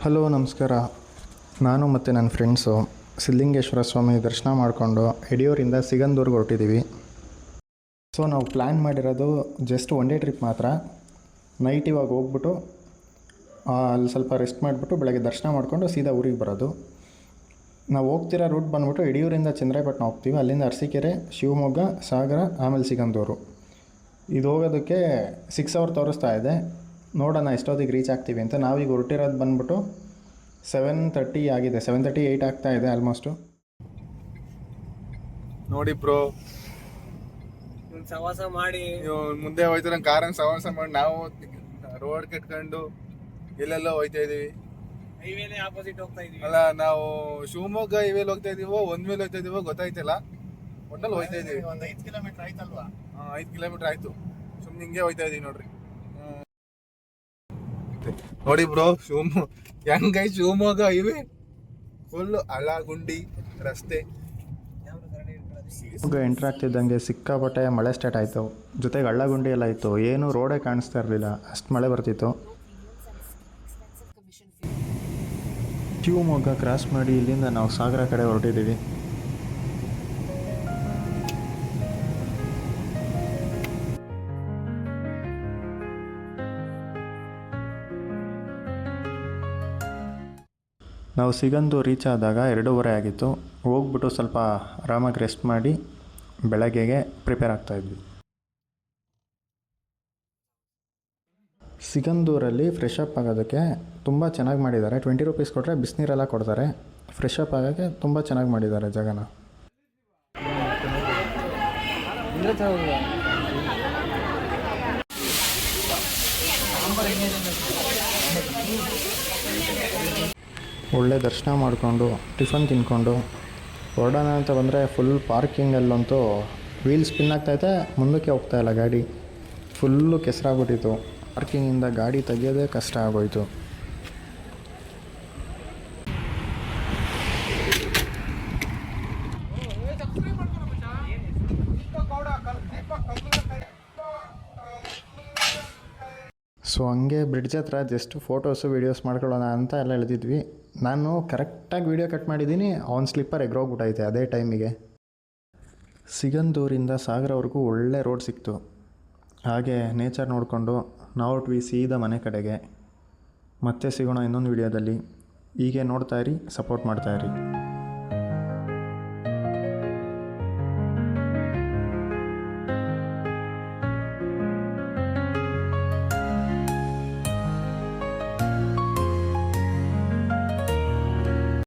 Hello ನಮಸ್ಕಾರ. ನಾನು ಮತ್ತು ನನ್ನ ಫ್ರೆಂಡ್ಸು ಸಿದ್ಧಲಿಂಗೇಶ್ವರ ಸ್ವಾಮಿ ದರ್ಶನ ಮಾಡಿಕೊಂಡು ಯಡಿಯೂರಿಂದ ಸಿಗಂದೂರ್ಗೆ ಹೊರಟಿದ್ದೀವಿ. ಸೊ ನಾವು ಪ್ಲ್ಯಾನ್ ಮಾಡಿರೋದು ಜಸ್ಟ್ ಒನ್ ಡೇ ಟ್ರಿಪ್ ಮಾತ್ರ. ನೈಟ್ ಇವಾಗ ಹೋಗ್ಬಿಟ್ಟು ಅಲ್ಲಿ ಸ್ವಲ್ಪ ರೆಸ್ಟ್ ಮಾಡಿಬಿಟ್ಟು ಬೆಳಗ್ಗೆ ದರ್ಶನ ಮಾಡಿಕೊಂಡು ಸೀದಾ ಊರಿಗೆ ಬರೋದು. ನಾವು ಹೋಗ್ತಿರೋ ರೂಟ್ ಬಂದ್ಬಿಟ್ಟು ಯಡಿಯೂರಿಂದ ಚಂದ್ರಾಯಪಟ್ಟಣ ಹೋಗ್ತೀವಿ. ಅಲ್ಲಿಂದ ಅರಸೀಕೆರೆ, ಶಿವಮೊಗ್ಗ, ಸಾಗರ, ಆಮೇಲೆ ಸಿಗಂದೂರು. ಇದು ಹೋಗೋದಕ್ಕೆ 6 ಅವರ್ ತೋರಿಸ್ತಾ ಇದೆ. ನೋಡೋಣ ಎಷ್ಟೊತ್ತಿಗೆ ರೀಚ್ ಆಗ್ತೀವಿ ಅಂತ. ನಾವೀಗ ಹೊರಟಿರೋದು ಬಂದ್ಬಿಟ್ಟು 7:30 ಆಗಿದೆ. 7:30 8 ಆಗ್ತಾ ಇದೆ ಆಲ್ಮೋಸ್ಟು. ನೋಡಿ ಬ್ರೋ, ಸವಾಸ ಮಾಡಿ ಮುಂದೆ ಹೋಯ್ತು ನಂಗೆ ಕಾರನ್ನು ಸವಾಸ ಮಾಡಿ ನಾವು ರೋಡ್ ಕಟ್ಕೊಂಡು ಎಲ್ಲೆಲ್ಲೋ ಹೋಯ್ತಾ ಇದೀವಿ. ಹೈವೇನೆ ಆಪೋಸಿಟ್ ಹೋಗ್ತಾ ಇದೀವಿ. ಅಲ್ಲ, ನಾವು ಶಿವಮೊಗ್ಗ ಹೈವೇಲಿ ಹೋಗ್ತಾ ಇದೀವೋ ಒಂದ್ ಮೇಲೆ ಹೋಗ್ತಾ ಇದೀವೋ ಗೊತ್ತಾಯ್ತಿಲ್ಲ. ಒಟ್ಟಲ್ಲಿ ಹೋಯ್ತಾ ಇದೀವಿ. ಒಂದು 5 ಕಿಲೋಮೀಟರ್ ಆಯ್ತಲ್ವಾ? 5 ಕಿಲೋಮೀಟರ್ ಆಯ್ತು. ಸುಮ್ಮನೆ ಹಿಂಗೆ ಹೋಯ್ತಾ ಇದೀವಿ ನೋಡ್ರಿ. ನೋಡಿ ಬ್ರೋ, ಹೆಂಗೈ ಶಿವಮೊಗ್ಗ ಹೈವೇ ಫುಲ್ ಹಳ್ಳ ಗುಂಡಿ ರಸ್ತೆ. ಶಿವಮೊಗ್ಗ ಎಂಟ್ರ್ ಆಗ್ತಿದ್ದಂಗೆ ಸಿಕ್ಕಾಪಟ್ಟೆ ಮಳೆ ಸ್ಟಾರ್ಟ್ ಆಯಿತು. ಜೊತೆಗೆ ಹಳ್ಳ ಗುಂಡಿ ಎಲ್ಲ ಇತ್ತು. ಏನೂ ರೋಡೇ ಕಾಣಿಸ್ತಾ ಇರಲಿಲ್ಲ, ಅಷ್ಟು ಮಳೆ ಬರ್ತಿತ್ತು. ಶಿವಮೊಗ್ಗ ಕ್ರಾಸ್ ಮಾಡಿ ಇಲ್ಲಿಂದ ನಾವು ಸಾಗರ ಕಡೆ ಹೊರಟಿದ್ದೀವಿ. ನಾವು ಸಿಗಂದೂರು ರೀಚ್ ಆದಾಗ 2:30 ಆಗಿತ್ತು. ಹೋಗ್ಬಿಟ್ಟು ಸ್ವಲ್ಪ ಆರಾಮಾಗಿ ರೆಸ್ಟ್ ಮಾಡಿ ಬೆಳಗ್ಗೆಗೆ ಪ್ರಿಪೇರ್ ಆಗ್ತಾಯಿದ್ವಿ. ಸಿಗಂದೂರಲ್ಲಿ ಫ್ರೆಶ್ ಅಪ್ ಆಗೋದಕ್ಕೆ ತುಂಬ ಚೆನ್ನಾಗಿ ಮಾಡಿದ್ದಾರೆ. 20 ರೂಪೀಸ್ ಕೊಟ್ಟರೆ ಬಿಸಿನೀರೆಲ್ಲ ಕೊಡ್ತಾರೆ. ಫ್ರೆಶ್ ಅಪ್ ಆಗೋಕ್ಕೆ ತುಂಬ ಚೆನ್ನಾಗಿ ಮಾಡಿದ್ದಾರೆ ಜಾಗನ. ಒಳ್ಳೆ ದರ್ಶನ ಮಾಡಿಕೊಂಡು ಟಿಫನ್ ತಿನ್ಕೊಂಡು ಹೊರಡೋಣ ಅಂತ ಬಂದರೆ ಫುಲ್ ಪಾರ್ಕಿಂಗಲ್ಲಂತೂ ವೀಲ್ ಸ್ಪಿನ್ ಆಗ್ತಾಯಿದೆ, ಮುಂದಕ್ಕೆ ಹೋಗ್ತಾಯಿಲ್ಲ ಗಾಡಿ. ಫುಲ್ಲು ಕೆಸರಾಗ್ಬಿಟ್ಟಿತ್ತು. ಪಾರ್ಕಿಂಗಿಂದ ಗಾಡಿ ತೆಗಿಯೋದೇ ಕಷ್ಟ ಆಗೋಯಿತು. ಸೊ ಹಂಗೆ ಬ್ರಿಡ್ಜ್ ಹತ್ರ ಜಸ್ಟ್ ಫೋಟೋಸು ವೀಡಿಯೋಸ್ ಮಾಡ್ಕೊಳ್ಳೋಣ ಅಂತ ಎಲ್ಲ ಎಳೆದಿದ್ವಿ. ನಾನು ಕರೆಕ್ಟಾಗಿ ವೀಡಿಯೋ ಕಟ್ ಮಾಡಿದ್ದೀನಿ, ಅವನ ಸ್ಲಿಪ್ಪರ್ ಎಗ್ರೋಗ್ಬಿಟ್ಟೈತೆ ಅದೇ ಟೈಮಿಗೆ. ಸಿಗಂದೂರಿಂದ ಸಾಗರವರೆಗೂ ಒಳ್ಳೆ ರೋಡ್ ಸಿಕ್ತು. ಹಾಗೆ ನೇಚರ್ ನೋಡಿಕೊಂಡು ನಾವು ಸೀದಾ ಮನೆ ಕಡೆಗೆ. ಮತ್ತೆ ಸಿಗೋಣ ಇನ್ನೊಂದು ವೀಡಿಯೋದಲ್ಲಿ. ಹೀಗೆ ನೋಡ್ತಾಯಿರಿ, ಸಪೋರ್ಟ್ ಮಾಡ್ತಾಯಿರಿ.